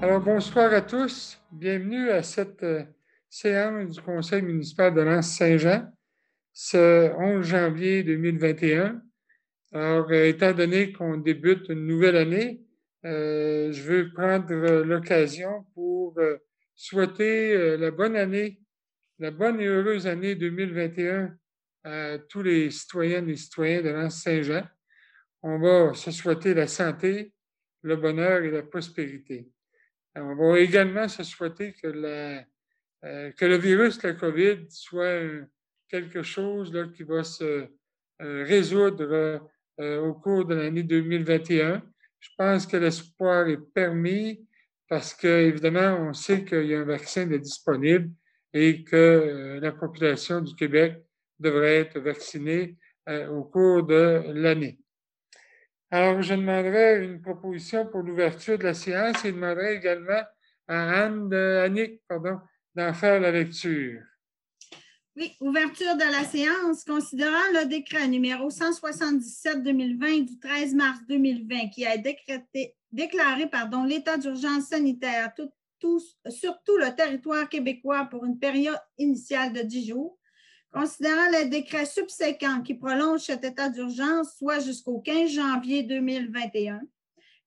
Alors, bonsoir à tous. Bienvenue à cette séance du Conseil municipal de Lens-Saint-Jean, ce 11 janvier 2021. Alors, étant donné qu'on débute une nouvelle année, je veux prendre l'occasion pour souhaiter la bonne année, la bonne et heureuse année 2021 à tous les citoyennes et citoyens de Lens-Saint-Jean. On va se souhaiter la santé, le bonheur et la prospérité. On va également se souhaiter que le virus, la COVID, soit quelque chose là, qui va se résoudre au cours de l'année 2021. Je pense que l'espoir est permis parce qu'évidemment, on sait qu'il y a un vaccin de disponible et que la population du Québec devrait être vaccinée au cours de l'année. Alors, je demanderai une proposition pour l'ouverture de la séance et demanderai également à Annick d'en faire la lecture. Oui, ouverture de la séance. Considérant le décret numéro 177-2020 du 13 mars 2020 qui a déclaré l'état d'urgence sanitaire sur tout le territoire québécois pour une période initiale de 10 jours, considérant les décrets subséquents qui prolongent cet état d'urgence, soit jusqu'au 15 janvier 2021,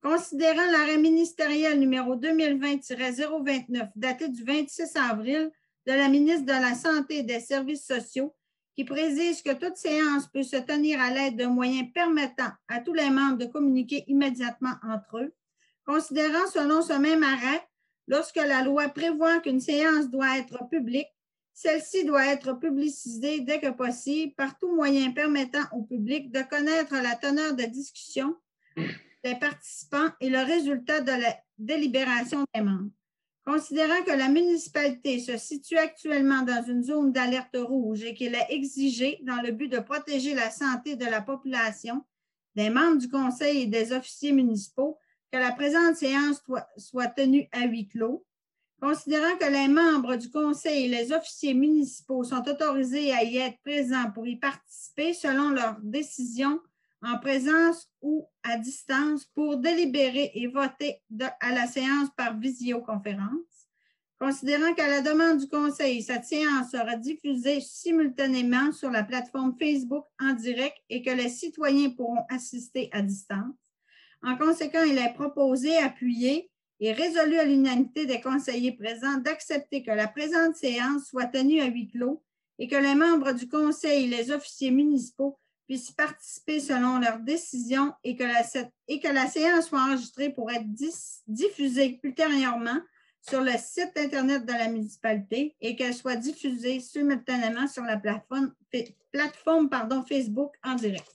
considérant l'arrêt ministériel numéro 2020-029 daté du 26 avril de la ministre de la Santé et des Services sociaux qui précise que toute séance peut se tenir à l'aide d'un moyen permettant à tous les membres de communiquer immédiatement entre eux, considérant selon ce même arrêt, lorsque la loi prévoit qu'une séance doit être publique, celle-ci doit être publicisée dès que possible par tout moyen permettant au public de connaître la teneur de discussion des participants et le résultat de la délibération des membres. Considérant que la municipalité se situe actuellement dans une zone d'alerte rouge et qu'il est exigé, dans le but de protéger la santé de la population, des membres du conseil et des officiers municipaux, que la présente séance soit tenue à huis clos, considérant que les membres du conseil et les officiers municipaux sont autorisés à y être présents pour y participer selon leur décision en présence ou à distance pour délibérer et voter à la séance par visioconférence, considérant qu'à la demande du conseil, cette séance sera diffusée simultanément sur la plateforme Facebook en direct et que les citoyens pourront assister à distance. En conséquent, il est proposé, appuyé et résolu à l'unanimité des conseillers présents d'accepter que la présente séance soit tenue à huis clos et que les membres du conseil et les officiers municipaux puissent participer selon leurs décisions et que la séance soit enregistrée pour être diffusée ultérieurement sur le site Internet de la municipalité et qu'elle soit diffusée simultanément sur la plateforme Facebook en direct.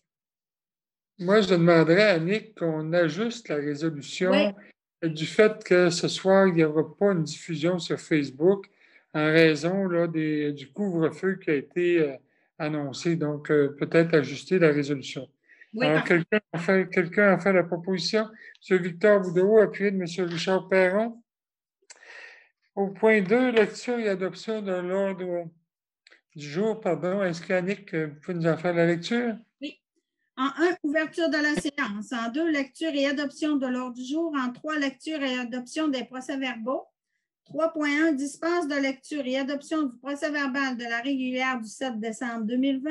Moi, je demanderais à Annick qu'on ajuste la résolution du fait que ce soir, il n'y aura pas une diffusion sur Facebook en raison là, du couvre-feu qui a été annoncé. Donc, peut-être ajuster la résolution. Oui, alors, quelqu'un a fait la proposition. M. Victor Boudreau, appuyé de M. Richard Perron. Au point 2, lecture et adoption de l'ordre du jour. Est-ce qu'Annick peut nous en faire la lecture? Oui. En 1, ouverture de la séance. En 2, lecture et adoption de l'ordre du jour. En 3, lecture et adoption des procès-verbaux. 3.1, dispense de lecture et adoption du procès-verbal de la régulière du 7 décembre 2020.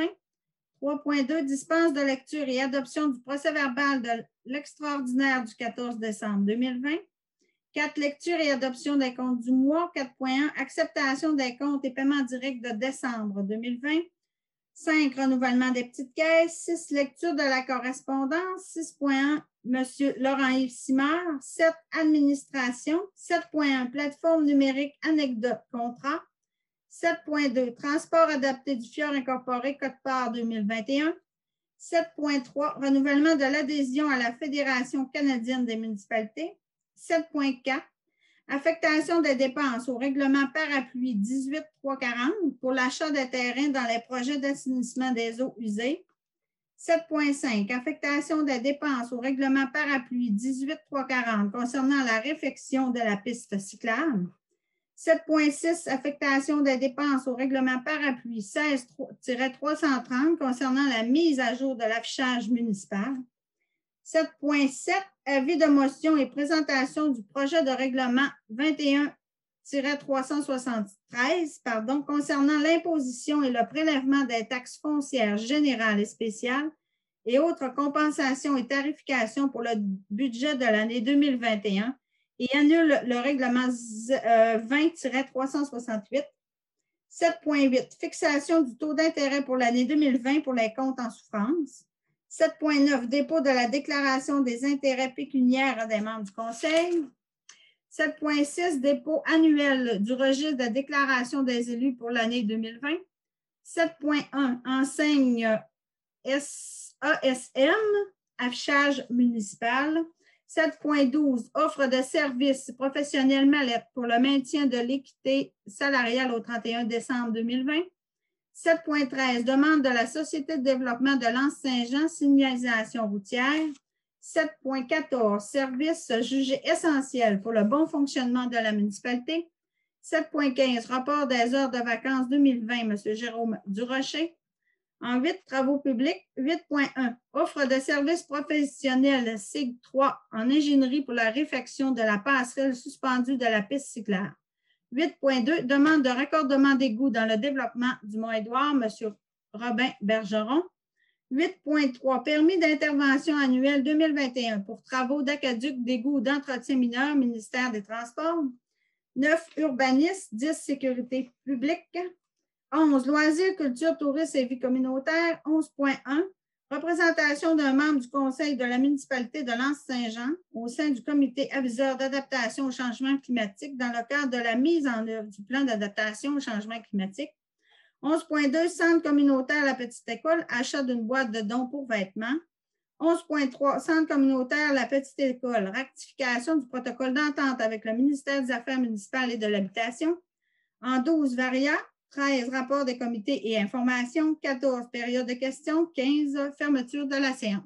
3.2, dispense de lecture et adoption du procès-verbal de l'extraordinaire du 14 décembre 2020. 4, lecture et adoption des comptes du mois. 4.1, acceptation des comptes et paiements directs de décembre 2020. 5, renouvellement des petites caisses. 6, lecture de la correspondance. 6.1, M. Laurent-Yves Simard. 7, administration. 7.1, plateforme numérique anecdote contrat. 7.2, transport adapté du Fjord incorporé Côte-Part 2021. 7.3, renouvellement de l'adhésion à la Fédération canadienne des municipalités. 7.4, affectation des dépenses au règlement parapluie 18-340 pour l'achat des terrains dans les projets d'assainissement des eaux usées. 7.5, affectation des dépenses au règlement parapluie 18-340 concernant la réfection de la piste cyclable. 7.6, affectation des dépenses au règlement parapluie 16-330 concernant la mise à jour de l'affichage municipal. 7.7, avis de motion et présentation du projet de règlement 21-373 concernant l'imposition et le prélèvement des taxes foncières générales et spéciales et autres compensations et tarifications pour le budget de l'année 2021 et annule le règlement 20-368. 7.8, fixation du taux d'intérêt pour l'année 2020 pour les comptes en souffrance. 7.9, dépôt de la déclaration des intérêts pécuniaires des membres du Conseil. 7.6, dépôt annuel du registre de déclaration des élus pour l'année 2020. 7.1, enseigne ASM, affichage municipal. 7.12, offre de services professionnels Mallette pour le maintien de l'équité salariale au 31 décembre 2020. 7.13, demande de la Société de développement de l'Anse-Saint-Jean, signalisation routière. 7.14, services jugés essentiels pour le bon fonctionnement de la municipalité. 7.15, rapport des heures de vacances 2020, M. Jérôme Durocher. En 8, travaux publics. 8.1, offre de services professionnels SIG 3 en ingénierie pour la réfection de la passerelle suspendue de la piste cyclable. 8.2, demande de raccordement d'égouts dans le développement du Mont-Édouard, M. Robin Bergeron. 8.3, permis d'intervention annuel 2021 pour travaux d'aqueduc, d'égouts ou d'entretien mineur, ministère des Transports. 9, urbanisme. 10, sécurité publique. 11, loisirs, culture, tourisme et vie communautaire. 11.1, représentation d'un membre du conseil de la municipalité de l'Anse-Saint-Jean au sein du comité aviseur d'adaptation au changement climatique dans le cadre de la mise en œuvre du plan d'adaptation au changement climatique. 11.2, centre communautaire La Petite École, achat d'une boîte de dons pour vêtements. 11.3, centre communautaire La Petite École, rectification du protocole d'entente avec le ministère des Affaires municipales et de l'Habitation. En 12, Varia. 13, rapport des comités et informations. 14, période de questions. 15, fermeture de la séance.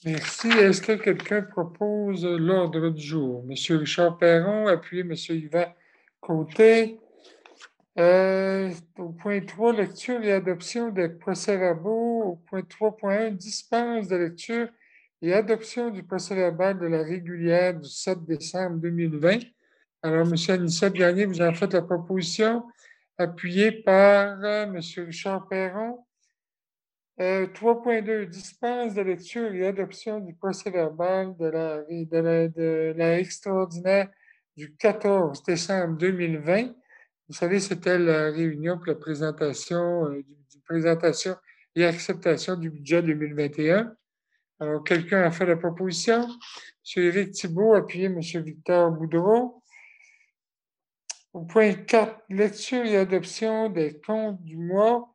Merci. Est-ce que quelqu'un propose l'ordre du jour? M. Richard Perron, appuyé M. Yvan Côté. Au point 3, lecture et adoption des procès-verbaux. Au point 3.1, dispense de lecture et adoption du procès-verbal de la régulière du 7 décembre 2020. Alors, M. Anissette Gagné, vous en faites la proposition, appuyé par M. Richard Perron. 3.2, dispense de lecture et adoption du procès-verbal de la extraordinaire du 14 décembre 2020. Vous savez, c'était la réunion pour la présentation et acceptation du budget 2021. Alors, quelqu'un a fait la proposition. M. Éric Thibault, appuyé M. Victor Boudreau. Au point 4, lecture et adoption des comptes du mois.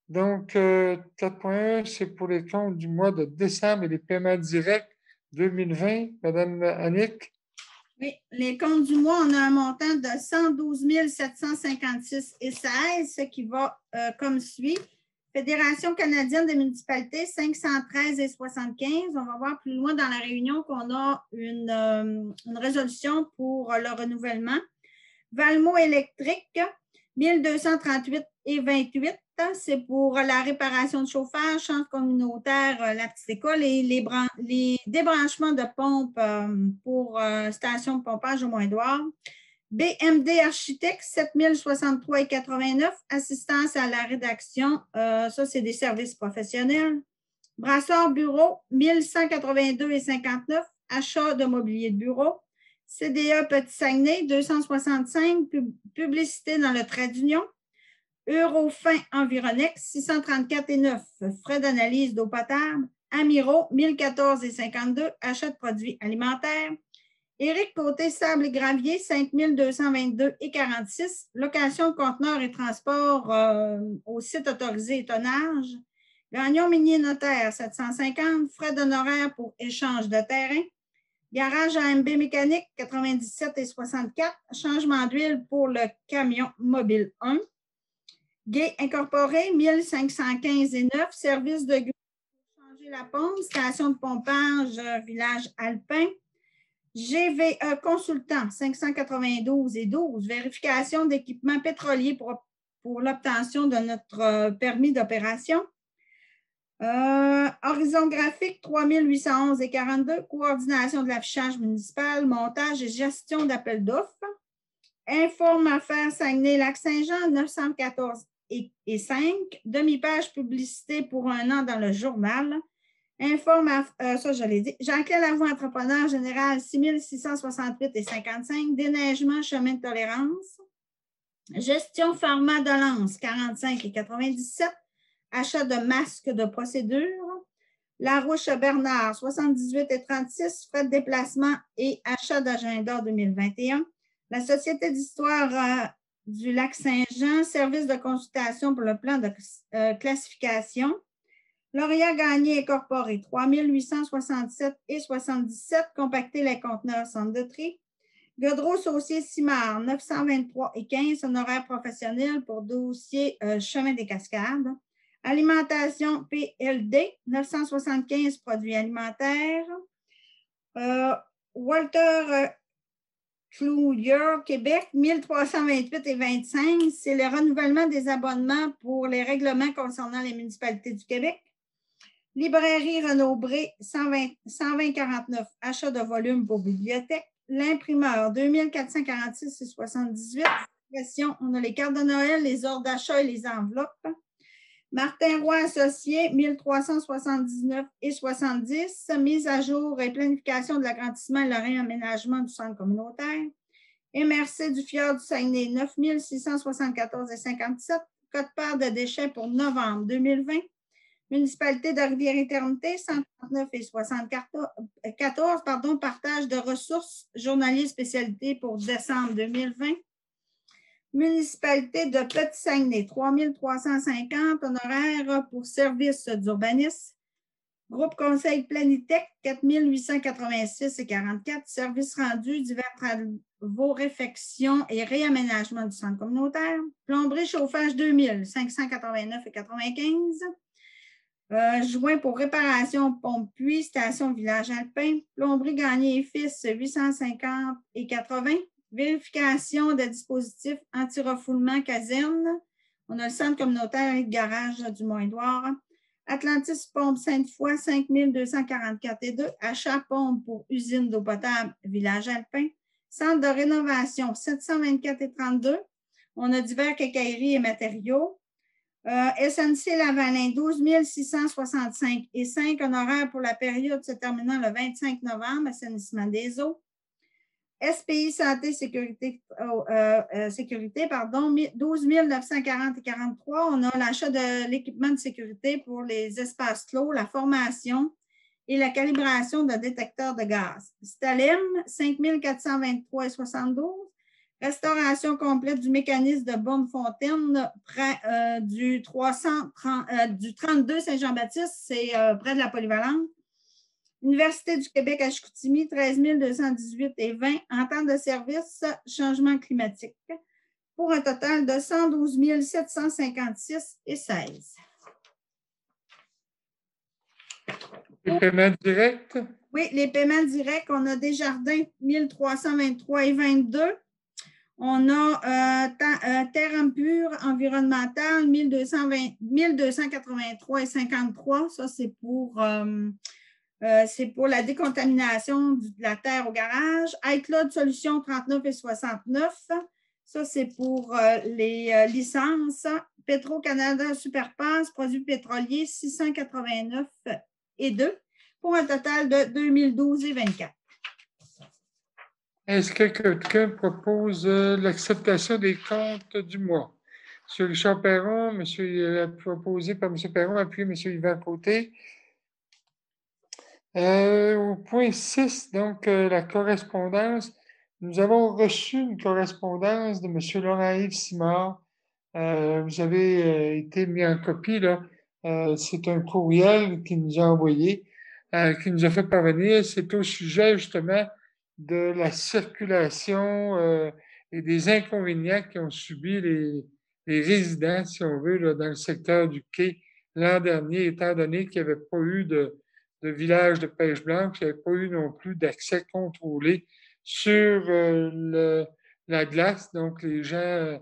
Donc, 4.1, c'est pour les comptes du mois de décembre et les paiements directs 2020. Madame Annick? Oui, les comptes du mois, on a un montant de 112 756,16, ce qui va comme suit. Fédération canadienne des municipalités, 513,75. On va voir plus loin dans la réunion qu'on a une résolution pour le renouvellement. Valmont électrique, 1238,28. C'est pour la réparation de chauffage, centre communautaire, la petite école et les débranchements de pompes pour station de pompage au Mont-Édouard. BMD Architecte, 7063,89. Assistance à la rédaction, ça c'est des services professionnels. Brassard Bureau, 1182,59. Achat de mobilier de bureau. CDE Petit Saguenay, 265, publicité dans le trait d'union. Eurofin Environex, 634,9, frais d'analyse d'eau potable. Amiro, 1014,52, achat de produits alimentaires. Éric Côté, Sable et Gravier, 5222,46, location de conteneurs et transport au site autorisé et tonnage. Gagnon Minier Notaire, 750, frais d'honoraires pour échange de terrain. Garage AMB mécanique, 97,64. Changement d'huile pour le camion mobile 1. Gay incorporé, 1515,9. Service de pour changer la pompe. Station de pompage, village alpin. GVE Consultant, 592 et 12, vérification d'équipements pétroliers pour l'obtention de notre permis d'opération. Horizon graphique, 3811 et 42, coordination de l'affichage municipal, montage et gestion d'appels d'offres. Informe Affaires Saguenay-Lac-Saint-Jean, 914 et 5, demi-page publicité pour 1 an dans le journal. Informe, ça je l'ai dit, Jean-Claude Lavoie, entrepreneur général, 6668 et 55, déneigement, chemin de tolérance. Gestion pharma de Lens, 45 et 97, achat de masques de procédure. Larouche-Bernard, 78 et 36, frais de déplacement et achat d'agenda 2021. La Société d'histoire du Lac-Saint-Jean, service de consultation pour le plan de classification. Lauréat Gagné Incorporé, 3867 et 77, compacter les conteneurs centre de tri. Godreau Saucier Simard, 923 et 15, honoraires professionnels pour dossier chemin des Cascades. Alimentation PLD, 975 produits alimentaires. Walter Clouilleur, Québec, 1328 et 25, c'est le renouvellement des abonnements pour les règlements concernant les municipalités du Québec. Librairie Renaud-Bré, 120,49, achat de volume pour bibliothèque. L'imprimeur, 2446 et 78. On a les cartes de Noël, les ordres d'achat et les enveloppes. Martin Roy Associé, 1379 et 70. Mise à jour et planification de l'agrandissement et le réaménagement du centre communautaire. MRC du Fjord du Saguenay, 9674 et 57. Code-part de déchets pour novembre 2020. Municipalité de Rivière-Éternité, 139 et 74, partage de ressources journalier spécialité pour décembre 2020. Municipalité de Petit-Saguenay, 3350, honoraires pour services d'urbanisme. Groupe Conseil Planitech, 4886 et 44, services rendus, divers travaux, réfection et réaménagement du centre communautaire. Plomberie chauffage 2000, 589 et 95. Joint pour réparation, pompe puits, station village alpin. Plomberie Gagné et Fils, 850 et 80. Vérification des dispositifs anti-refoulement caserne. On a le centre communautaire et le garage du Mont-Édouard. Atlantis Pompe Sainte-Foy, 5244 et 2. Achat pompe pour usine d'eau potable, village alpin. Centre de rénovation, 724 et 32. On a divers quincailleries et matériaux. SNC Lavalin, 12 665 et 5 honoraires pour la période se terminant le 25 novembre, assainissement des eaux. SPI Santé Sécurité, 12 940 et 43. On a l'achat de l'équipement de sécurité pour les espaces clos, la formation et la calibration de détecteurs de gaz. Stalim, 5 423 et 72. Restauration complète du mécanisme de Bonne-Fontaine du 32 Saint-Jean-Baptiste, c'est près de la Polyvalente. Université du Québec à Chicoutimi, 13 218 et 20, entente de service, changement climatique, pour un total de 112 756 et 16. Les paiements directs? Oui, les paiements directs, on a Desjardins, 1323 et 22. On a Terre Impure environnementale, 1283 et 53. Ça, c'est pour la décontamination de la terre au garage. iCloud Solutions, 39 et 69. Ça, c'est pour les licences. Petro-Canada Superpass, produits pétroliers, 689 et 2, pour un total de 2012 et 24. Est-ce que quelqu'un propose l'acceptation des comptes du mois? M. Richard Perron, proposé par M. Perron, appuyé M. Yvan Côté. Au point 6, donc la correspondance, nous avons reçu une correspondance de M. Laurent-Yves Simard. Vous avez été mis en copie, là. C'est un courriel qu'il nous a envoyé, qu'il nous a fait parvenir. C'est au sujet, justement, de la circulation et des inconvénients qu'ont subi les résidents, si on veut, là, dans le secteur du quai l'an dernier, étant donné qu'il n'y avait pas eu de de village de pêche blanche. Il n'y avait pas eu non plus d'accès contrôlé sur la glace. Donc, les gens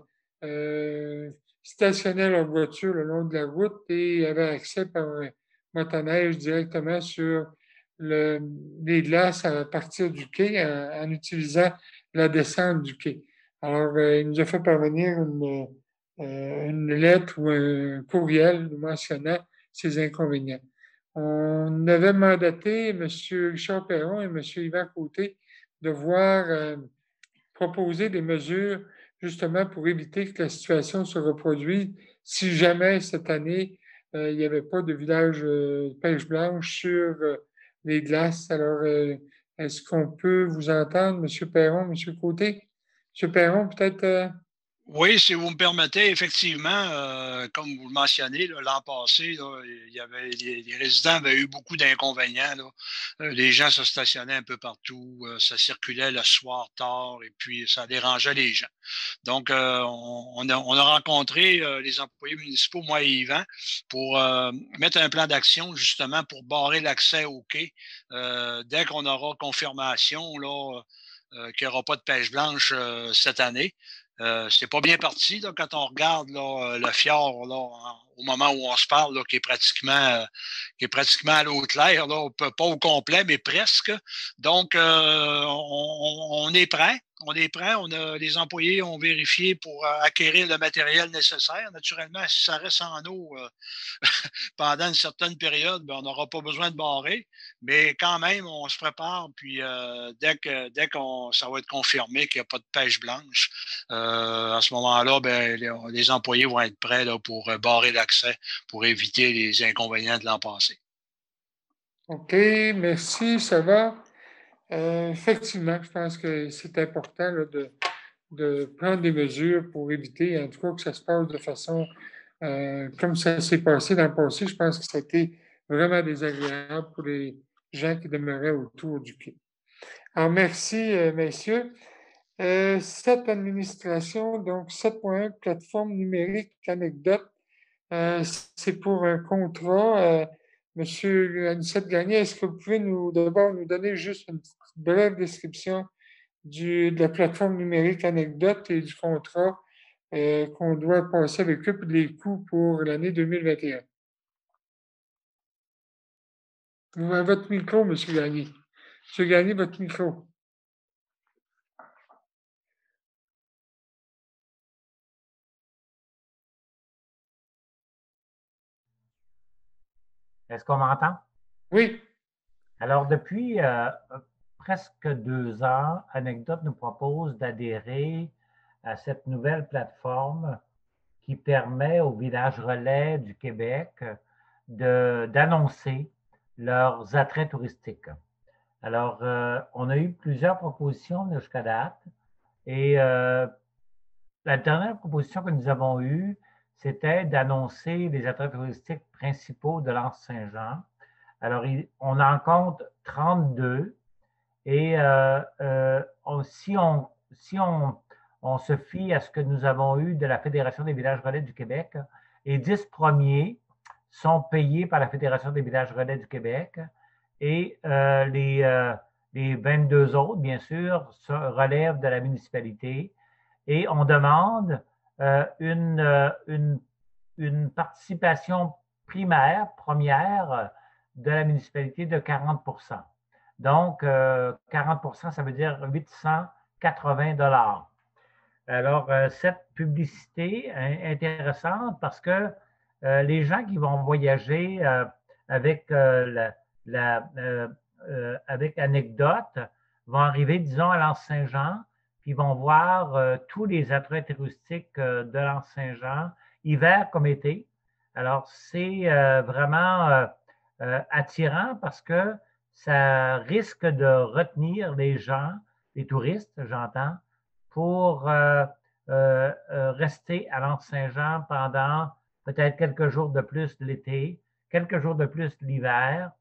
stationnaient leur voiture le long de la route et avaient accès par motoneige directement sur les glaces à partir du quai en utilisant la descente du quai. Alors, il nous a fait parvenir une lettre ou un courriel nous mentionnant ces inconvénients. On avait mandaté M. Richard Perron et M. Yvan Côté de voir proposer des mesures justement pour éviter que la situation se reproduise si jamais cette année, il n'y avait pas de village de pêche blanche sur les glaces. Alors, est-ce qu'on peut vous entendre, M. Perron, M. Côté? M. Perron, peut-être. Oui, si vous me permettez, effectivement, comme vous le mentionnez, l'an passé, là, il y avait, les résidents avaient eu beaucoup d'inconvénients. Les gens se stationnaient un peu partout, ça circulait le soir tard et puis ça dérangeait les gens. Donc, on a rencontré les employés municipaux, moi et Yvan, pour mettre un plan d'action justement pour barrer l'accès au quai dès qu'on aura confirmation là, qu'il n'y aura pas de pêche blanche cette année. C'est pas bien parti là, quand on regarde là, le fjord là, au moment où on se parle, là, qui est pratiquement à l'eau claire, là, pas au complet, mais presque. Donc, on est prêt. On est prêt. Les employés ont vérifié pour acquérir le matériel nécessaire. Naturellement, si ça reste en eau pendant une certaine période, ben, on n'aura pas besoin de barrer. Mais quand même, on se prépare. Puis dès que ça va être confirmé qu'il n'y a pas de pêche blanche, à ce moment-là, ben, les employés vont être prêts là, pour barrer l'accès pour éviter les inconvénients de l'an passé. OK, merci, ça va. Effectivement, je pense que c'est important là, de prendre des mesures pour éviter, en tout cas, que ça se passe de façon comme ça s'est passé dans le passé. Je pense que ça a été vraiment désagréable pour les gens qui demeuraient autour du quai. Alors, merci, messieurs. Cette administration, donc 7.1, plateforme numérique anecdote, c'est pour un contrat. Monsieur Anicette Gagné, est-ce que vous pouvez d'abord nous donner juste une petite brève description de la plateforme numérique anecdote et du contrat qu'on doit passer avec eux, puis les coûts pour l'année 2021? Vous avez votre micro, M. Gagné. M. Gagné, votre micro. Est-ce qu'on m'entend? Oui. Alors, depuis presque 2 ans, Anecdote nous propose d'adhérer à cette nouvelle plateforme qui permet aux villages relais du Québec d'annoncer leurs attraits touristiques. Alors, on a eu plusieurs propositions jusqu'à date et la dernière proposition que nous avons eue, c'était d'annoncer les attraits touristiques principaux de l'Anse-Saint-Jean. Alors, on en compte 32 et si on se fie à ce que nous avons eu de la Fédération des villages relais du Québec, les 10 premiers sont payés par la Fédération des villages relais du Québec et les 22 autres, bien sûr, relèvent de la municipalité et on demande une participation première de la municipalité de 40 %. Donc, 40 %, ça veut dire 880 $. Alors, cette publicité est intéressante parce que les gens qui vont voyager avec Anecdote vont arriver, disons, à l'Anse-Saint-Jean, puis vont voir tous les attraits touristiques de l'Anse-Saint-Jean, hiver comme été. Alors, c'est vraiment attirant parce que ça risque de retenir les gens, les touristes, j'entends, pour rester à l'Anse-Saint-Jean pendant peut-être quelques jours de plus l'été, quelques jours de plus l'hiver.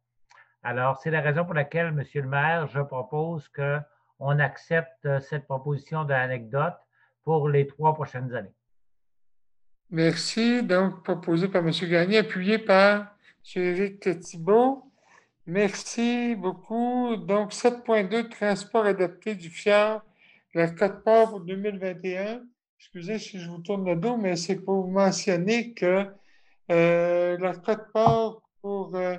Alors, c'est la raison pour laquelle, Monsieur le maire, je propose qu'on accepte cette proposition de l'anecdote pour les 3 prochaines années. Merci. Donc, proposé par M. Gagné, appuyé par M. Éric Thibault. Merci beaucoup. Donc, 7.2, transport adapté du fjord, la quote-part pour 2021. Excusez si je vous tourne le dos, mais c'est pour vous mentionner que la quote-part pour le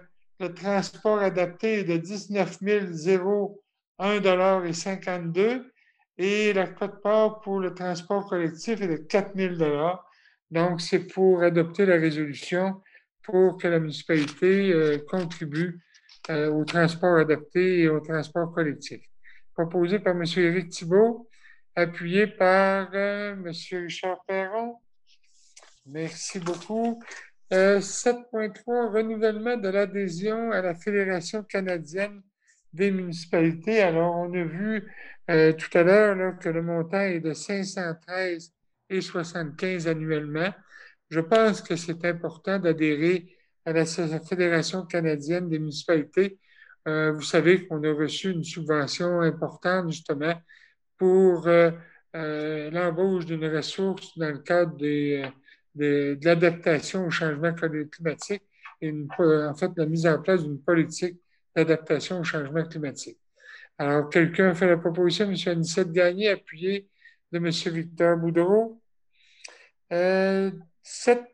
transport adapté est de 19 001,52 et la quote-part pour le transport collectif est de 4 000 $. Donc, c'est pour adopter la résolution pour que la municipalité contribue au transport adapté et au transport collectif. Proposé par M. Éric Thibault, appuyé par M. Richard Perron. Merci beaucoup. 7.3, renouvellement de l'adhésion à la Fédération canadienne des municipalités. Alors, on a vu tout à l'heure que le montant est de 513,75 annuellement. Je pense que c'est important d'adhérer à la Fédération canadienne des municipalités. Vous savez qu'on a reçu une subvention importante justement pour l'embauche d'une ressource dans le cadre de l'adaptation au changement climatique et en fait la mise en place d'une politique d'adaptation au changement climatique. Alors, quelqu'un fait la proposition, M. Anicette Gagné, appuyé de M. Victor Boudreau. 7.4,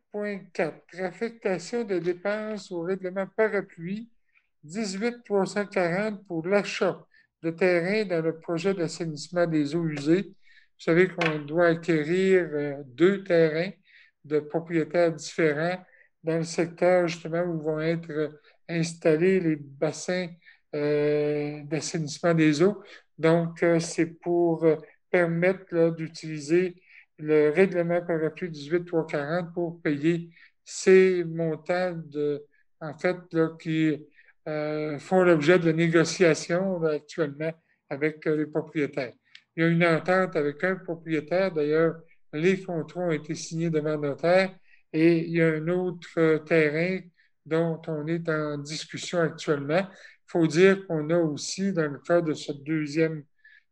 affectation de dépenses au règlement parapluie 18 340 pour l'achat de terrain dans le projet d'assainissement des eaux usées. Vous savez qu'on doit acquérir 2 terrains de propriétaires différents dans le secteur justement où vont être installés les bassins d'assainissement des eaux. Donc, c'est pour permettre d'utiliser le règlement parapluie 18 340 pour payer ces montants en fait, qui font l'objet de négociations actuellement avec les propriétaires. Il y a une entente avec un propriétaire. D'ailleurs, les contrats ont été signés devant notaire et il y a un autre terrain dont on est en discussion actuellement. Il faut dire qu'on a aussi, dans le cas de ce deuxième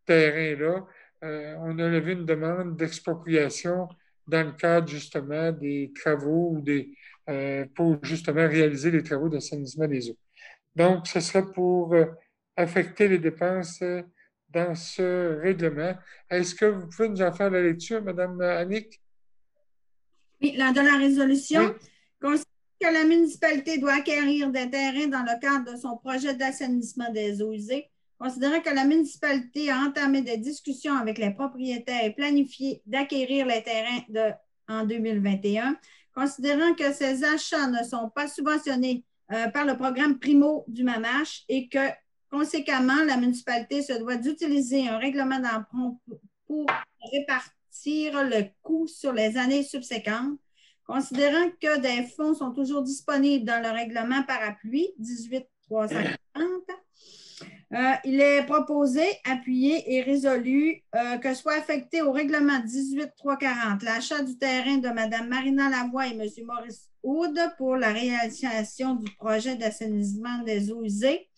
terrain-là, on a levé une demande d'expropriation dans le cadre justement des travaux pour justement réaliser les travaux d'assainissement des eaux. Donc, ce serait pour affecter les dépenses dans ce règlement. Est-ce que vous pouvez nous en faire la lecture, Mme Annick? Oui, dans la résolution, oui. Considère que la municipalité doit acquérir des terrains dans le cadre de son projet d'assainissement des eaux usées. Considérant que la municipalité a entamé des discussions avec les propriétaires et planifié d'acquérir les terrains en 2021, considérant que ces achats ne sont pas subventionnés par le programme Primo du MAMACH et que, conséquemment, la municipalité se doit d'utiliser un règlement d'emprunt pour répartir le coût sur les années subséquentes, considérant que des fonds sont toujours disponibles dans le règlement parapluie 18 340, il est proposé, appuyé et résolu que soit affecté au règlement 18 340 l'achat du terrain de Mme Marina Lavoie et M. Maurice Houde pour la réalisation du projet d'assainissement des eaux usées,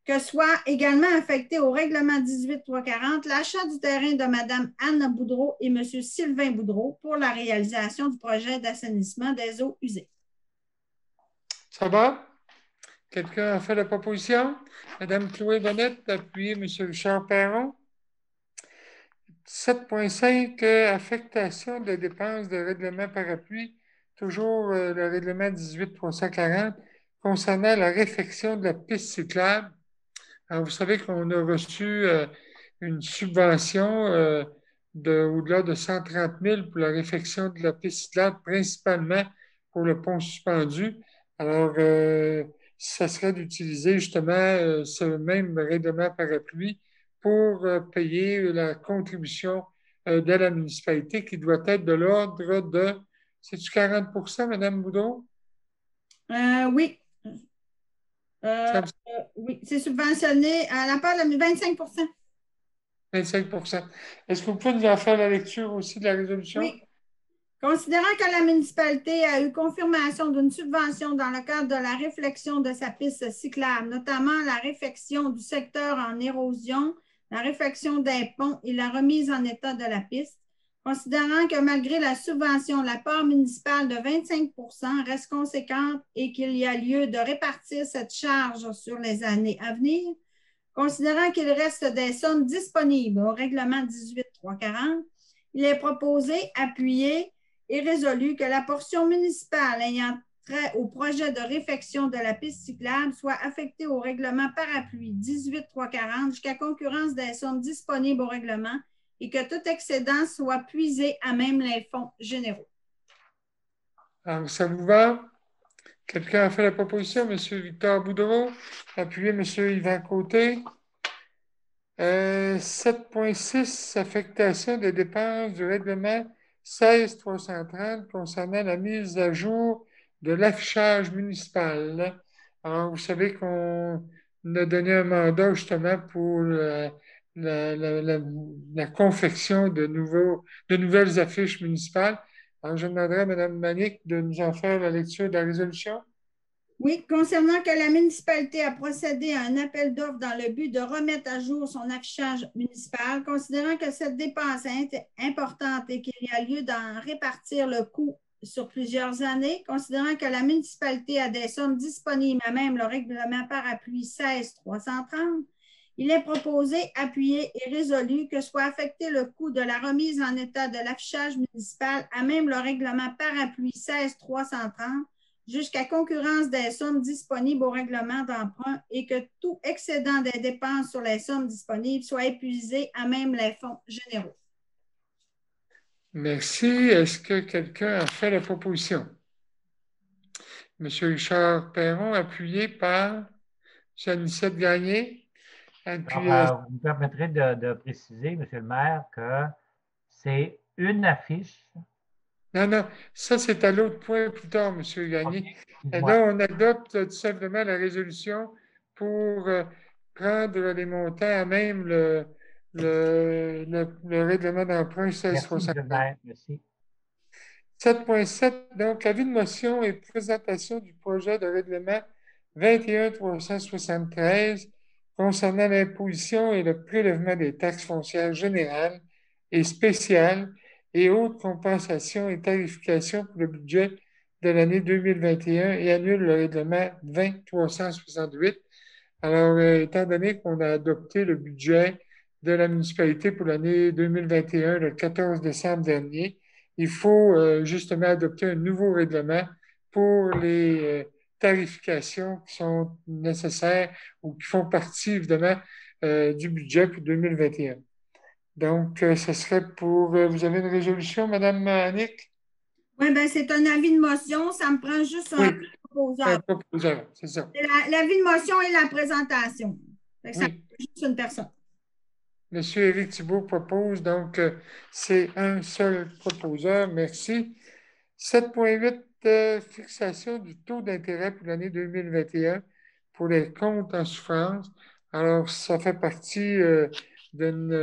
que soit également affecté au règlement 18 340 l'achat du terrain de Mme Anne Boudreau et M. Sylvain Boudreau pour la réalisation du projet d'assainissement des eaux usées. Ça va? Quelqu'un a fait la proposition? Mme Chloé Bonnette, appuyé M. Richard Perron. 7.5, affectation de dépenses de règlement parapluie, toujours le règlement 18 340, concernant la réfection de la piste cyclable. Alors, vous savez qu'on a reçu une subvention au-delà de 130 000 pour la réfection de la piste cyclable, principalement pour le pont suspendu. Alors, ça serait d'utiliser justement ce même règlement parapluie pour payer la contribution de la municipalité qui doit être de l'ordre de, c'est-tu 40 Mme Boudreau? Oui. Oui, c'est subventionné à la part de 25 25 Est-ce que vous pouvez nous en faire la lecture aussi de la résolution? Oui. Considérant que la municipalité a eu confirmation d'une subvention dans le cadre de la réflexion de sa piste cyclable, notamment la réfection du secteur en érosion, la réfection des ponts et la remise en état de la piste, considérant que malgré la subvention, la part municipale de 25 reste conséquente et qu'il y a lieu de répartir cette charge sur les années à venir, considérant qu'il reste des sommes disponibles au règlement 18.340, il est proposé, appuyé et résolu que la portion municipale ayant trait au projet de réfection de la piste cyclable soit affectée au règlement parapluie 18.340 jusqu'à concurrence des sommes disponibles au règlement et que tout excédent soit puisé à même les fonds généraux. Alors, ça vous va? Quelqu'un a fait la proposition? M. Victor Boudreau, appuyé M. Yvan Côté. 7.6, affectation des dépenses du règlement 16.330 concernant la mise à jour de l'affichage municipal. Alors, vous savez qu'on a donné un mandat justement pour la confection de nouvelles affiches municipales. Alors, je demanderai à Mme Manick de nous en faire la lecture de la résolution. Oui, concernant que la municipalité a procédé à un appel d'offres dans le but de remettre à jour son affichage municipal, considérant que cette dépense est importante et qu'il y a lieu d'en répartir le coût sur plusieurs années, considérant que la municipalité a des sommes disponibles à même le règlement parapluie 16.330, il est proposé, appuyé et résolu que soit affecté le coût de la remise en état de l'affichage municipal à même le règlement parapluie 16.330 jusqu'à concurrence des sommes disponibles au règlement d'emprunt et que tout excédent des dépenses sur les sommes disponibles soit épuisé à même les fonds généraux. Merci. Est-ce que quelqu'un a fait la proposition? M. Richard Perron, appuyé par Jeanne-Nicette Gagné. Alors, vous me permettrez de préciser, M. le maire, que c'est une affiche. Non, ça c'est à l'autre point plus tard, M. Gagné. Okay, et là, on adopte tout simplement la résolution pour prendre les montants à même le règlement d'emprunt 1660. Merci. 7.7, donc, avis de motion et présentation du projet de règlement 21.373 concernant l'imposition et le prélèvement des taxes foncières générales et spéciales et autres compensations et tarifications pour le budget de l'année 2021 et annule le règlement 20.368. Alors, étant donné qu'on a adopté le budget de la municipalité pour l'année 2021 le 14 décembre dernier, il faut justement adopter un nouveau règlement pour les tarifications qui sont nécessaires ou qui font partie, évidemment, du budget pour 2021. Donc, ce serait pour... vous avez une résolution, Mme Annick? Oui, bien, c'est un avis de motion. Ça me prend juste un proposeur. Un proposeur, c'est ça. L'avis de motion et la présentation. Ça Oui. juste une personne. Monsieur Éric Thibault propose, donc c'est un seul proposeur. Merci. 7.8, fixation du taux d'intérêt pour l'année 2021 pour les comptes en souffrance. Alors, ça fait partie d'une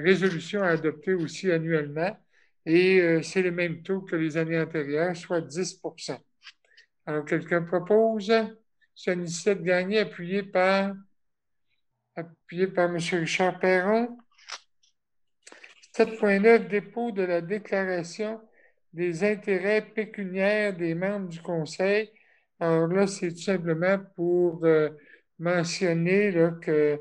résolution à adopter aussi annuellement et c'est le même taux que les années antérieures, soit 10%. Alors, quelqu'un propose? Jeanne-Nicette Gagné, appuyé par M. Richard Perron. 7.9, dépôt de la déclaration des intérêts pécuniaires des membres du Conseil. Alors là, c'est tout simplement pour mentionner là, que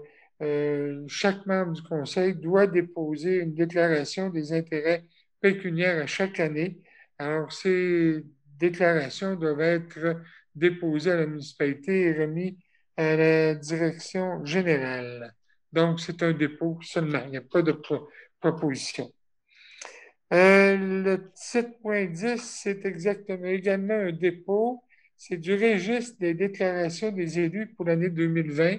chaque membre du Conseil doit déposer une déclaration des intérêts pécuniaires à chaque année. Alors, ces déclarations doivent être déposées à la municipalité et remises à la direction générale. Donc, c'est un dépôt seulement. Il n'y a pas de proposition. Le 7.10, c'est également un dépôt. C'est du registre des déclarations des élus pour l'année 2020.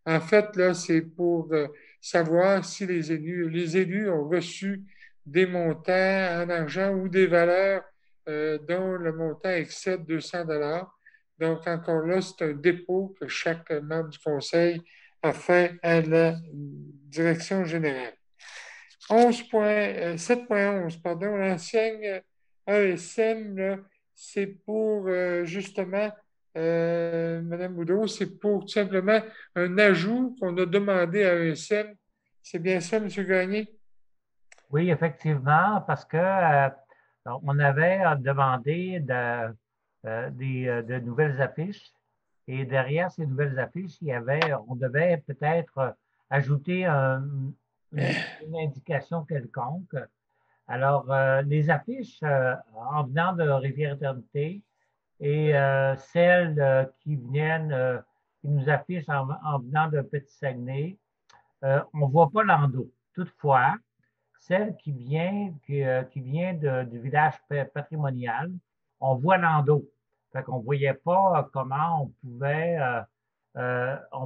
En fait, là, c'est pour savoir si les élus ont reçu des montants en argent ou des valeurs dont le montant excède 200 $. Donc, encore là, c'est un dépôt que chaque membre du conseil a fait à la direction générale. 7.11, pardon, l'ancienne ASM, c'est pour justement, Mme Boudreau, c'est pour tout simplement un ajout qu'on a demandé à ASM. C'est bien ça, M. Gagné? Oui, effectivement, parce que on avait demandé de nouvelles affiches et derrière ces nouvelles affiches, on devait peut-être ajouter une indication quelconque. Alors, les affiches en venant de Rivière-Éternité et celles qui nous affichent en venant de Petit-Saguenay, on ne voit pas l'endos. Toutefois, celle qui vient du village patrimonial, on voit l'endos. Fait qu'on ne voyait pas comment on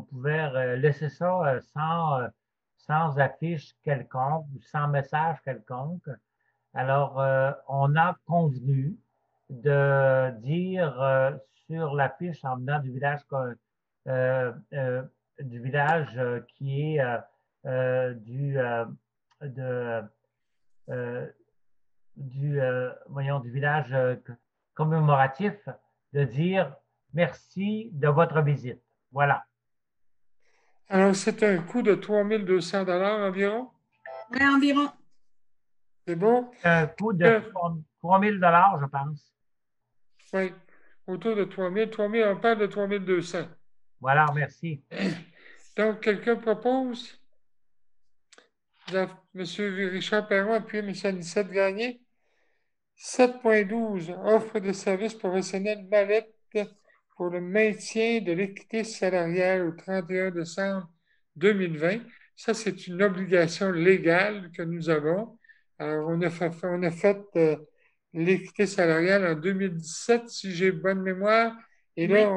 pouvait laisser ça sans affiche quelconque ou sans message quelconque. Alors, on a convenu de dire sur l'affiche en venant euh, euh, du village qui est de, euh, du village commémoratif, de dire merci de votre visite. Voilà. Alors, c'est un coût de 3 200 environ. Oui, environ. C'est bon? Un coût de 3 000 je pense. Oui, autour de 3 000. On parle de 3 200. Voilà, merci. Donc, quelqu'un propose? M. Richard Perron, puis M. Anicette Gagné. 7.12, offre de services professionnels mallette pour le maintien de l'équité salariale au 31 décembre 2020. Ça, c'est une obligation légale que nous avons. Alors, on a fait l'équité salariale en 2017, si j'ai bonne mémoire. Et là,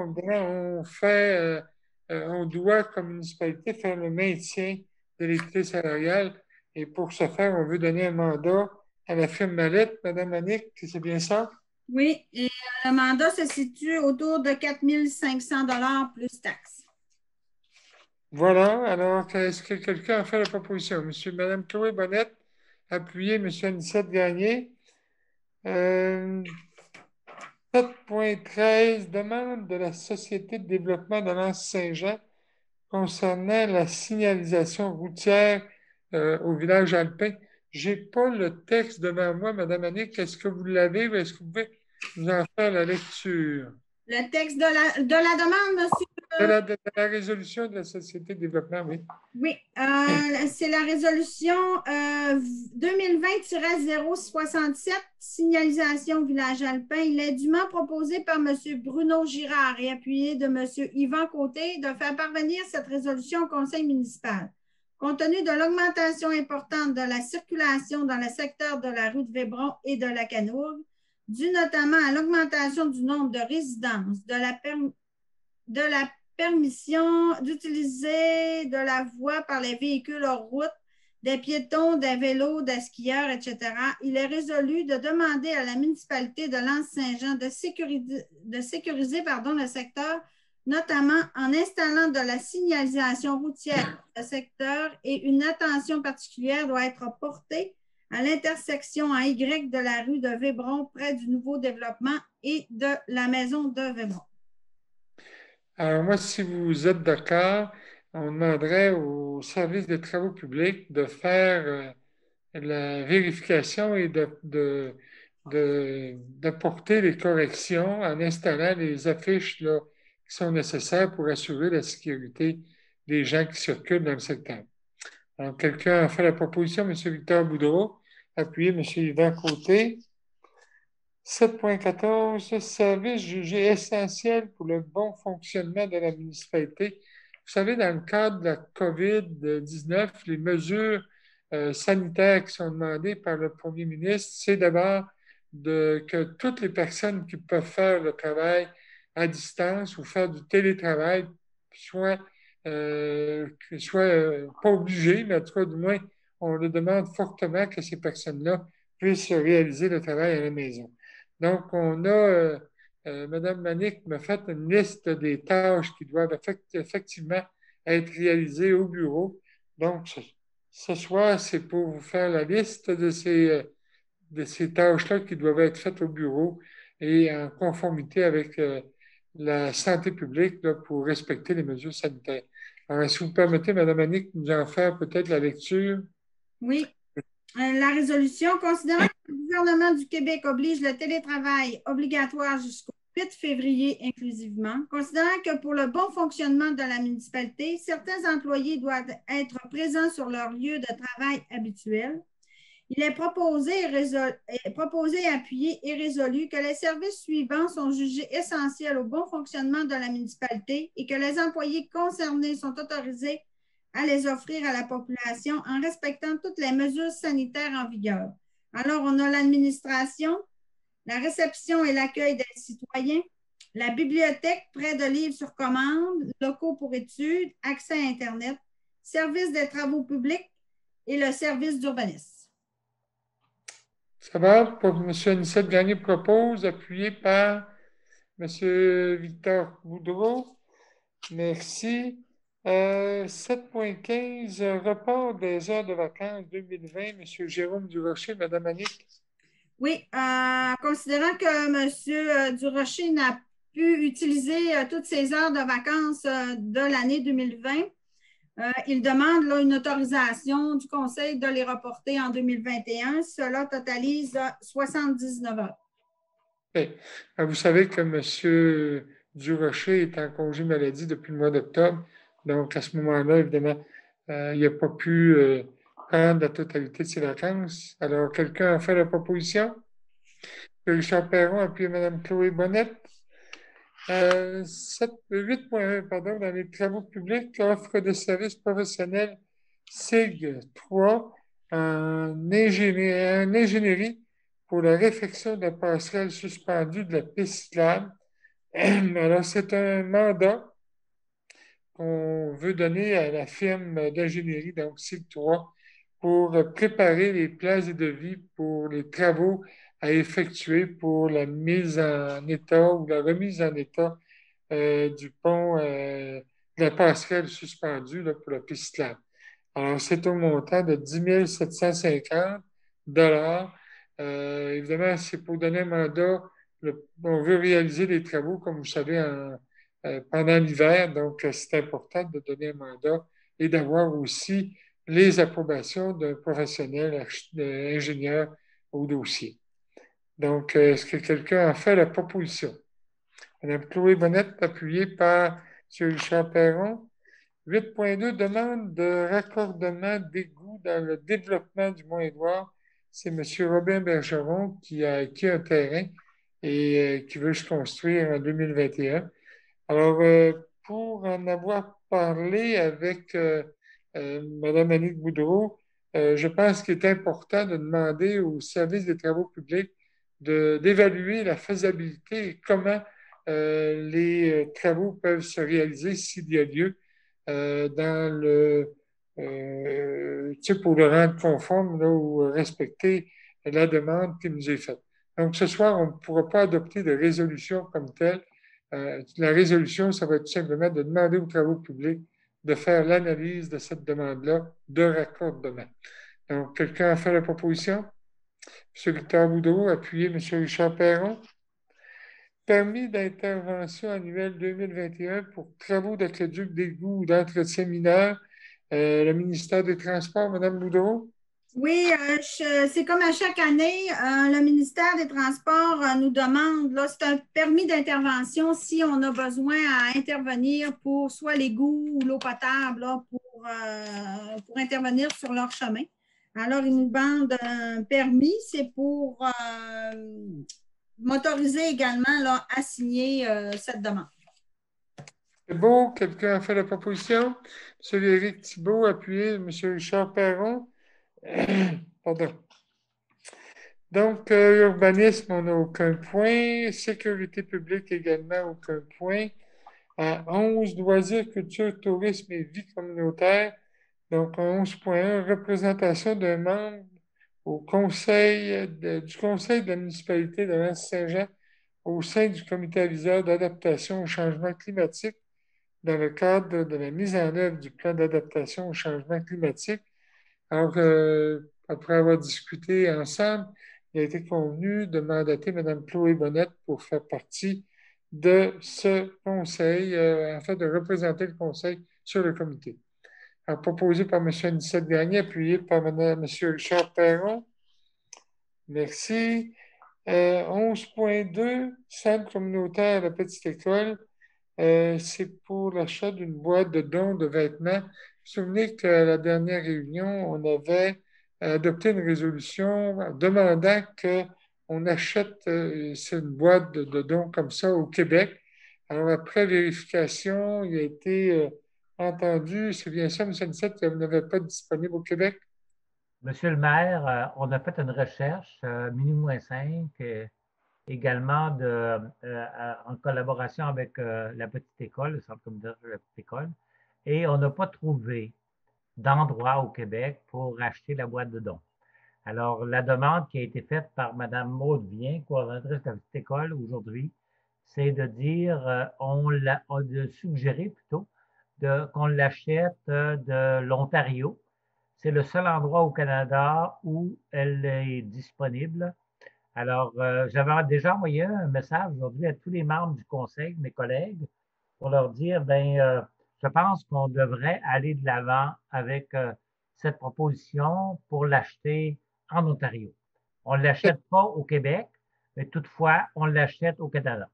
on doit, comme municipalité, faire le maintien de l'équité salariale. Et pour ce faire, on veut donner un mandat à la firme Mallette, Mme Annick, c'est bien ça? Oui, et le mandat se situe autour de 4 500 plus taxes. Voilà, alors est-ce que quelqu'un a fait la proposition? Mme Chloé Bonnette, appuyé, M. Anicette Gagné. 7.13, demande de la Société de développement de l'Anse-Saint-Jean concernant la signalisation routière au village alpin. Je n'ai pas le texte devant moi, Mme Annick. Est-ce que vous l'avez ou est-ce que vous pouvez nous en faire la lecture? Le texte de la demande, monsieur? De la résolution de la Société de développement, oui. Oui, c'est la résolution 2020-067, signalisation village alpin. Il est dûment proposé par M. Bruno Girard et appuyé de M. Yvan Côté de faire parvenir cette résolution au conseil municipal. Compte tenu de l'augmentation importante de la circulation dans le secteur de la rue de Vébron et de la Canourgue, due notamment à l'augmentation du nombre de résidences, de la permission d'utiliser de la voie par les véhicules hors route, des piétons, des vélos, des skieurs, etc., il est résolu de demander à la municipalité de l'Anse-Saint-Jean de sécuriser le secteur, notamment en installant de la signalisation routière dans le secteur, et une attention particulière doit être portée à l'intersection en Y de la rue de Vébron près du nouveau développement et de la maison de Vébron. Alors moi, si vous êtes d'accord, on demanderait au service des travaux publics de faire la vérification et d'apporter les corrections en installant les affiches là, qui sont nécessaires pour assurer la sécurité des gens qui circulent dans le secteur. Alors, quelqu'un a fait la proposition, M. Victor Boudreau, appuyé M. Yvan Côté. 7.14, service jugé essentiel pour le bon fonctionnement de la municipalité. Vous savez, dans le cadre de la COVID-19, les mesures sanitaires qui sont demandées par le premier ministre, c'est d'abord que toutes les personnes qui peuvent faire le travail à distance ou faire du télétravail soient pas obligées, mais en tout cas, du moins, on le demande fortement que ces personnes-là puissent réaliser le travail à la maison. Donc, Mme Manick m'a fait une liste des tâches qui doivent effectivement être réalisées au bureau. Donc, ce soir, c'est pour vous faire la liste de ces tâches-là qui doivent être faites au bureau et en conformité avec la santé publique là, pour respecter les mesures sanitaires. Alors, si vous permettez, Mme Manick, nous en faire peut-être la lecture. Oui. La résolution, considérant que le gouvernement du Québec oblige le télétravail obligatoire jusqu'au 8 février inclusivement, considérant que pour le bon fonctionnement de la municipalité, certains employés doivent être présents sur leur lieu de travail habituel, il est proposé, appuyé et résolu que les services suivants sont jugés essentiels au bon fonctionnement de la municipalité et que les employés concernés sont autorisés à les offrir à la population en respectant toutes les mesures sanitaires en vigueur. Alors, on a l'administration, la réception et l'accueil des citoyens, la bibliothèque, prêt de livres sur commande, locaux pour études, accès à Internet, service des travaux publics et le service d'urbanisme. Ça va? M. Anicette Gagné propose, appuyé par M. Victor Boudreau. Merci. 7.15, report des heures de vacances 2020. M. Jérôme Durocher, Mme Annick. Oui, considérant que M. Durocher n'a pu utiliser toutes ses heures de vacances de l'année 2020, il demande là, une autorisation du Conseil de les reporter en 2021. Cela totalise 79 heures. Okay. Vous savez que M. Durocher est en congé maladie depuis le mois d'octobre. Donc, à ce moment-là, évidemment, il n'a pas pu prendre la totalité de ses vacances. Alors, quelqu'un a fait la proposition? Richard Perron, appuyé Mme Chloé Bonnette. 8.1, pardon, dans les travaux publics, offre de services professionnels SIG 3 en ingénierie pour la réfection de la passerelle suspendue de la piste cyclable. Alors, c'est un mandat qu'on veut donner à la firme d'ingénierie, donc SIG 3, pour préparer les plans et devis pour les travaux à effectuer pour la mise en état ou la remise en état du pont, de la passerelle suspendue là, pour la piste cyclable. Alors, c'est au montant de 10 750 évidemment, c'est pour donner un mandat. On veut réaliser les travaux, comme vous savez, pendant l'hiver. Donc, c'est important de donner un mandat et d'avoir aussi les approbations d'un professionnel ingénieur au dossier. Donc, est-ce que quelqu'un a fait la proposition? Mme Chloé Bonnette, appuyée par M. Richard Perron. 8.2, demande de raccordement d'égouts dans le développement du Mont-Édouard. C'est M. Robin Bergeron qui a acquis un terrain et qui veut se construire en 2021. Alors, pour en avoir parlé avec Mme Annick Boudreau, je pense qu'il est important de demander au service des travaux publics d'évaluer la faisabilité et comment les travaux peuvent se réaliser s'il y a lieu dans pour le rendre conforme là, ou respecter la demande qui nous est faite. Donc, ce soir, on ne pourra pas adopter de résolution comme telle. La résolution, ça va être tout simplement de demander aux travaux publics de faire l'analyse de cette demande-là de raccordement. Donc, quelqu'un a fait la proposition? M. Victor Boudreau, appuyé M. Richard Perron. Permis d'intervention annuel 2021 pour travaux d'aqueduc, d'égout ou d'entretien mineur. Le ministère des Transports, Mme Boudreau? Oui, c'est comme à chaque année, le ministère des Transports nous demande, là, c'est un permis d'intervention si on a besoin à intervenir pour soit l'égout ou l'eau potable là, pour intervenir sur leur chemin. Alors, ils nous demandent un permis, c'est pour m'autoriser également là, à signer cette demande. C'est beau, quelqu'un a fait la proposition. M. Éric Thibault, appuyé M. Richard Perron. Pardon. Donc, urbanisme, on n'a aucun point. Sécurité publique également, aucun point. À 11, loisirs, culture, tourisme et vie communautaire. Donc, 11.1, représentation d'un membre au conseil du conseil de la municipalité de Lens-Saint-Jean au sein du comité aviseur d'adaptation au changement climatique dans le cadre de la mise en œuvre du plan d'adaptation au changement climatique. Alors, après avoir discuté ensemble, il a été convenu de mandater Mme Chloé Bonnette pour faire partie de ce conseil, afin de représenter le conseil sur le comité. proposé par M. Anicette Gagné, appuyé par M. Richard Perron. Merci. 11.2, centre communautaire à la petite école. C'est pour l'achat d'une boîte de dons de vêtements. Vous vous souvenez qu'à la dernière réunion, on avait adopté une résolution demandant qu'on achète une boîte de dons comme ça au Québec. Alors, après vérification, il a été entendu, c'est bien ça, M. Anicette, que vous n'avez pas disponible au Québec? Monsieur le maire, on a fait une recherche, Mini-5, également en collaboration avec la petite école, le centre communautaire de la petite école, et on n'a pas trouvé d'endroit au Québec pour acheter la boîte de dons. Alors, la demande qui a été faite par Mme Maud Vien, coordonnatrice de la petite école aujourd'hui, c'est de dire, de suggérer plutôt qu'on l'achète de l'Ontario. C'est le seul endroit au Canada où elle est disponible. Alors, j'avais déjà envoyé un message aujourd'hui à tous les membres du conseil, mes collègues, pour leur dire, je pense qu'on devrait aller de l'avant avec cette proposition pour l'acheter en Ontario. On ne l'achète pas au Québec, mais toutefois, on l'achète au Canada.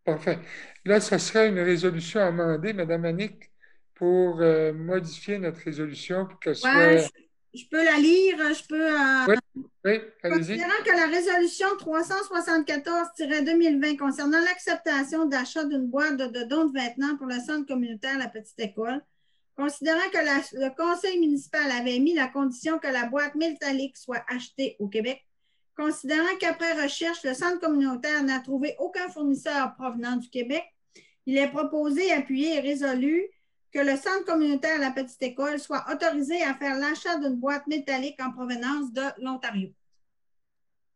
Parfait. Là, ça sera une résolution amendée, Mme Annick, pour modifier notre résolution pour qu'elle soit... Ouais, je peux la lire, je peux... Oui, allez-y. Considérant que la résolution 374-2020 concernant l'acceptation d'achat d'une boîte de dons de vêtements pour le centre communautaire La Petite École, considérant que le conseil municipal avait mis la condition que la boîte métallique soit achetée au Québec, considérant qu'après recherche, le centre communautaire n'a trouvé aucun fournisseur provenant du Québec, il est proposé, appuyé et résolu que le centre communautaire La Petite École soit autorisé à faire l'achat d'une boîte métallique en provenance de l'Ontario.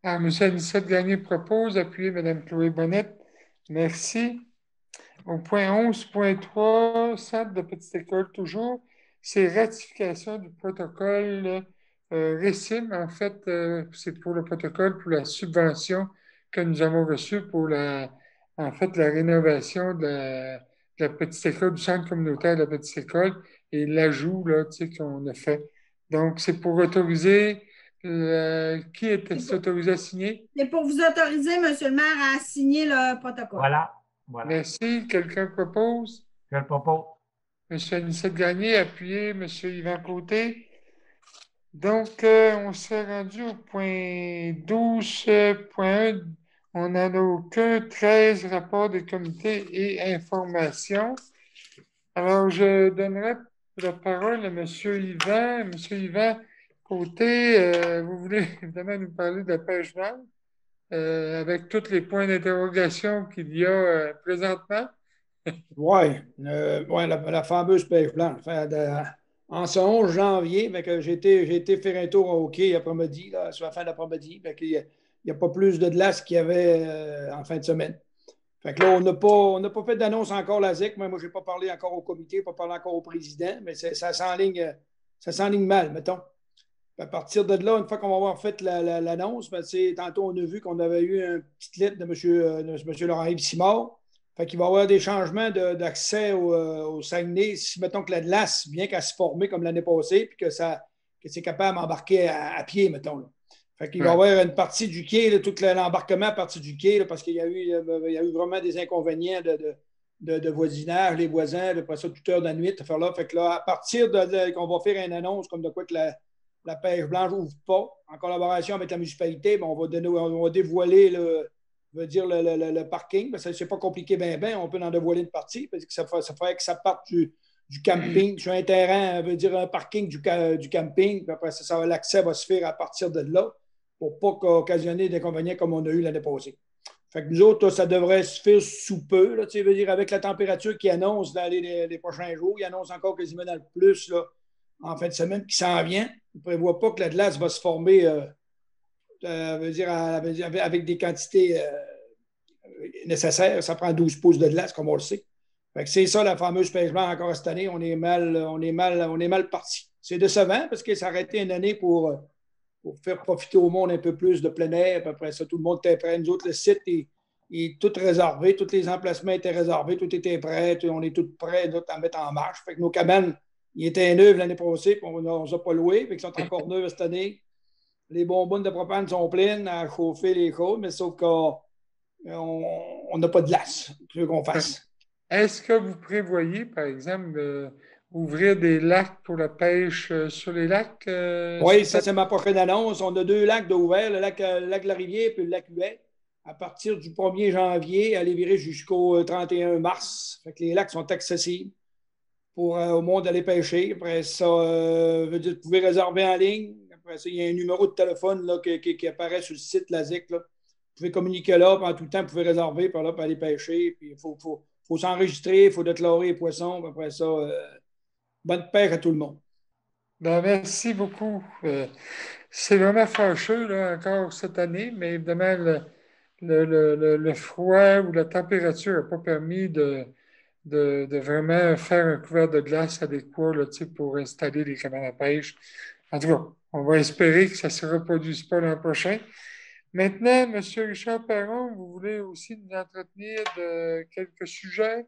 Ah, M. Anicette Gagné propose, appuyé Mme Chloé Bonnette. Merci. Au point 11.3, centre de Petite École toujours, c'est ratification du protocole RECIM. En fait, c'est pour le protocole pour la subvention que nous avons reçue pour la rénovation de la petite école, du centre communautaire de la petite école et l'ajout qu'on a fait. Donc, c'est pour autoriser, qui est autorisé à signer? C'est pour vous autoriser, M. le maire, à signer le protocole. Voilà. Merci. Quelqu'un propose? Je le propose. M. Anicette Gagné, appuyé. M. Yvan Côté. Donc, on s'est rendu au point 12.1. On n'en a aucun. 13 rapports des comités et informations. Alors, je donnerai la parole à M. Yvan. M. Yvan Côté, vous voulez évidemment nous parler de la page blanche avec tous les points d'interrogation qu'il y a présentement? Oui, la fameuse page blanche. En ce 11 janvier, j'ai été faire un tour au quai après-midi, sur la fin d'après-midi. Il n'y a pas plus de glace qu'il y avait en fin de semaine. Fait que là, on n'a pas fait d'annonce encore la ZIC. Moi, je n'ai pas parlé encore au comité, pas parlé encore au président, mais ça s'enligne mal, mettons. À partir de là, une fois qu'on va avoir fait l'annonce, tantôt on a vu qu'on avait eu une petite lettre de M. Laurent-Yves Simard. Fait qu'il va y avoir des changements d'accès au Saguenay. Si, mettons, que la glace, bien qu'elle se forme comme l'année passée, puis que c'est capable d'embarquer à pied, mettons. Là. Fait qu'il va y avoir une partie du quai, là, tout l'embarquement à partie du quai, là, parce qu'il y a eu vraiment des inconvénients de voisinage, les voisins, après ça, toute heure de la nuit, faire là. Fait que là, à partir qu'on va faire une annonce comme de quoi que la pêche blanche n'ouvre pas, en collaboration avec la municipalité, on va dévoiler le parking, parce que c'est pas compliqué on peut en dévoiler une partie, parce que ça ferait que ça parte du camping, sur un terrain, veut dire un parking du camping, puis après ça l'accès va se faire à partir de là, pour pas occasionner d'inconvénients comme on a eu l'année passée. Fait que nous autres, ça devrait se faire sous peu, là, veut dire avec la température qui annonce dans les prochains jours, il annonce encore quasiment dans le plus là, en fin de semaine qui s'en vient. Il ne prévoit pas que la glace va se former avec des quantités nécessaires. Ça prend 12 pouces de glace, comme on le sait. Fait que c'est ça la fameuse pêche blanche encore cette année. On est mal parti. C'est décevant parce que ça aurait été une année pour faire profiter au monde un peu plus de plein air. Puis après ça, tout le monde était prêt. Nous autres, le site est tout réservé. Tous les emplacements étaient réservés. Tout était prêt. On est tous prêts à mettre en marche. Fait que nos cabanes ils étaient neufs l'année passée, puis on ne les a pas loués, puis ils sont encore neufs cette année. Les bonbonnes de propane sont pleines à chauffer les côtes, mais sauf qu'on n'a pas de glace. C'est ce qu'on fasse. Est-ce que vous prévoyez, par exemple, ouvrir des lacs pour la pêche sur les lacs? Oui, ça, c'est ma prochaine annonce. On a 2 lacs d'ouvert, le lac de la Rivière et le lac Huet. À partir du 1er janvier, aller virer jusqu'au 31 mars. Fait que les lacs sont accessibles pour au monde aller pêcher. Après ça, veut dire, vous pouvez réserver en ligne. Après ça, il y a un numéro de téléphone là, qui apparaît sur le site LASIK. Là. Vous pouvez communiquer là, puis en tout le temps, vous pouvez réserver par là pour aller pêcher. Puis il faut s'enregistrer, il faut déclarer les poissons. Puis après ça, bonne pêche à tout le monde. Ben, merci beaucoup. C'est vraiment fâcheux là, encore cette année, mais évidemment, le froid ou la température n'a pas permis de vraiment faire un couvert de glace adéquat là, pour installer les cabanes à pêche. En tout cas, on va espérer que ça ne se reproduise pas l'an prochain. Maintenant, M. Richard Perron, vous voulez aussi nous entretenir de quelques sujets?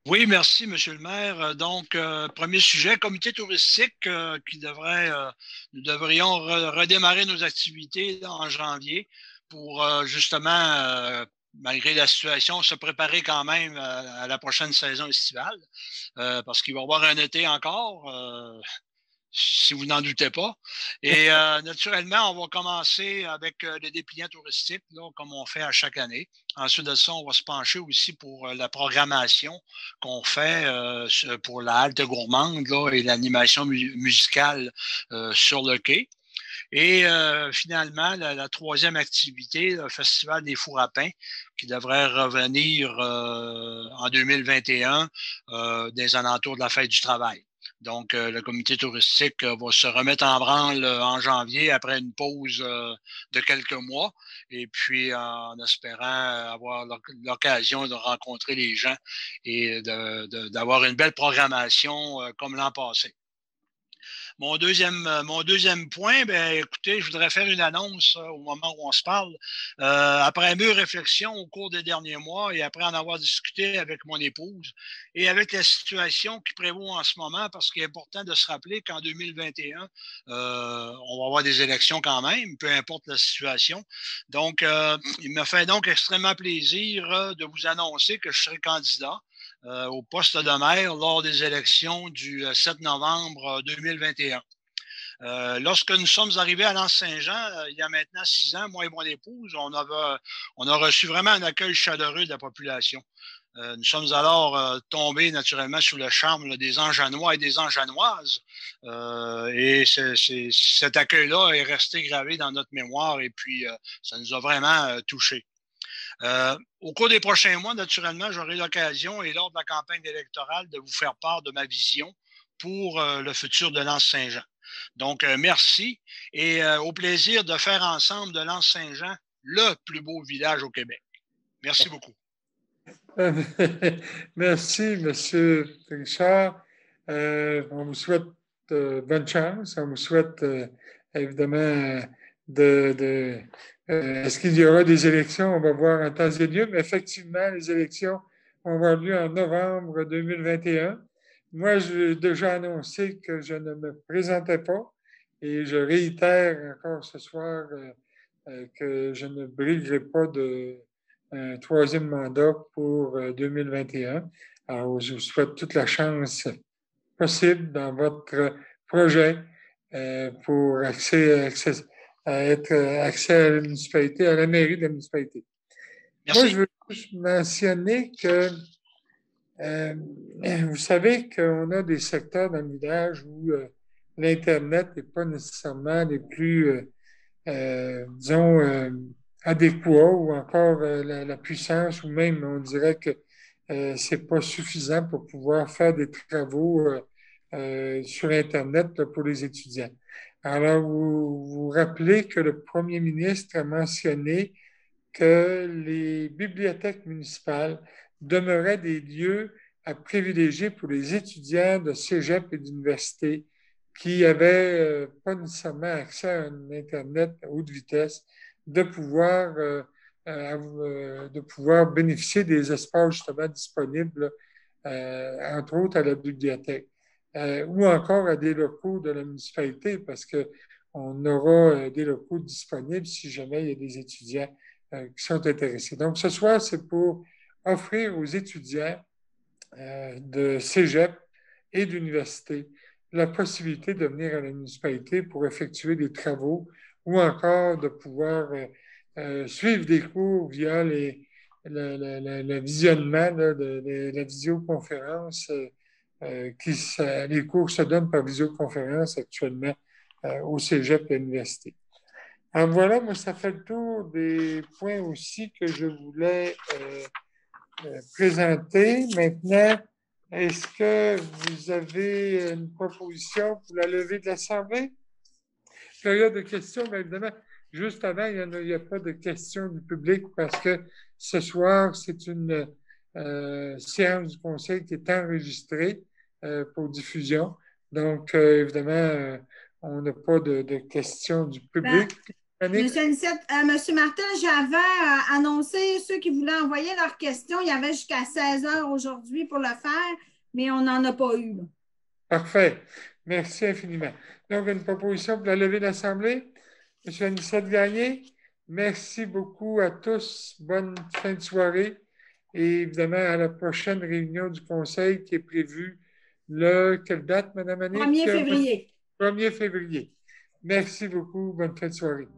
Oui, merci, Monsieur le maire. Donc, premier sujet, comité touristique nous devrions redémarrer nos activités là, en janvier pour justement, malgré la situation, se préparer quand même à la prochaine saison estivale parce qu'il va y avoir un été encore. Si vous n'en doutez pas. Et naturellement, on va commencer avec le dépliant touristique, là, comme on fait à chaque année. Ensuite de ça, on va se pencher aussi pour la programmation qu'on fait pour la halte gourmande là, et l'animation musicale sur le quai. Et finalement, la troisième activité, le Festival des fours à pain, qui devrait revenir en 2021 des alentours de la fête du travail. Donc, le comité touristique va se remettre en branle en janvier après une pause de quelques mois et puis en espérant avoir l'occasion de rencontrer les gens et d'avoir une belle programmation comme l'an passé. Mon deuxième point, ben, écoutez, je voudrais faire une annonce au moment où on se parle. Après mûre réflexion au cours des derniers mois et après en avoir discuté avec mon épouse et avec la situation qui prévaut en ce moment, parce qu'il est important de se rappeler qu'en 2021, on va avoir des élections quand même, peu importe la situation. Donc, il me fait donc extrêmement plaisir de vous annoncer que je serai candidat au poste de maire lors des élections du 7 novembre 2021. Lorsque nous sommes arrivés à l'Anse-Saint-Jean, il y a maintenant 6 ans, moi et mon épouse, on a reçu vraiment un accueil chaleureux de la population. Nous sommes alors tombés naturellement sous le charme là, des Angenois et des Angenoises. Et cet accueil-là est resté gravé dans notre mémoire et puis ça nous a vraiment touchés. Au cours des prochains mois, naturellement, j'aurai l'occasion et lors de la campagne électorale de vous faire part de ma vision pour le futur de l'Anse-Saint-Jean. Donc, merci et au plaisir de faire ensemble de l'Anse-Saint-Jean le plus beau village au Québec. Merci beaucoup. Merci, M. Richard. On vous souhaite bonne chance. On vous souhaite évidemment est-ce qu'il y aura des élections? On va voir en temps et lieu, mais effectivement, les élections vont avoir lieu en novembre 2021. Moi, j'ai déjà annoncé que je ne me présentais pas et je réitère encore ce soir que je ne briguerai pas un troisième mandat pour 2021. Alors, je vous souhaite toute la chance possible dans votre projet pour être accès à la municipalité, à la mairie de la municipalité. Merci. Moi, je veux juste mentionner que vous savez qu'on a des secteurs dans le village où l'Internet n'est pas nécessairement les plus, disons, adéquats ou encore la puissance ou même on dirait que c'est pas suffisant pour pouvoir faire des travaux sur Internet là, pour les étudiants. Alors, vous vous rappelez que le premier ministre a mentionné que les bibliothèques municipales demeuraient des lieux à privilégier pour les étudiants de cégep et d'université qui n'avaient pas nécessairement accès à un Internet à haute vitesse, de pouvoir bénéficier des espaces justement disponibles, entre autres à la bibliothèque. ou encore à des locaux de la municipalité, parce qu'on aura des locaux disponibles si jamais il y a des étudiants qui sont intéressés. Donc, ce soir, c'est pour offrir aux étudiants de cégep et d'université la possibilité de venir à la municipalité pour effectuer des travaux ou encore de pouvoir suivre des cours via le visionnement de la visioconférence. Les cours se donnent par visioconférence actuellement au cégep et à l'université. Alors voilà, moi, ça fait le tour des points aussi que je voulais présenter. Maintenant, est-ce que vous avez une proposition pour la levée de l'Assemblée? Période de questions, bien évidemment, juste avant, il n'y a pas de questions du public parce que ce soir, c'est une séance du Conseil qui est enregistrée pour diffusion. Donc, évidemment, on n'a pas de questions du public. Monsieur Martin, j'avais annoncé ceux qui voulaient envoyer leurs questions. Il y avait jusqu'à 16 heures aujourd'hui pour le faire, mais on n'en a pas eu. Parfait. Merci infiniment. Donc, une proposition pour la levée de l'Assemblée. Monsieur Anicette Gagné, merci beaucoup à tous. Bonne fin de soirée. Et évidemment, à la prochaine réunion du Conseil qui est prévue quelle date, Mme Annick? 1er février. 1er février. Merci beaucoup. Bonne fin de soirée.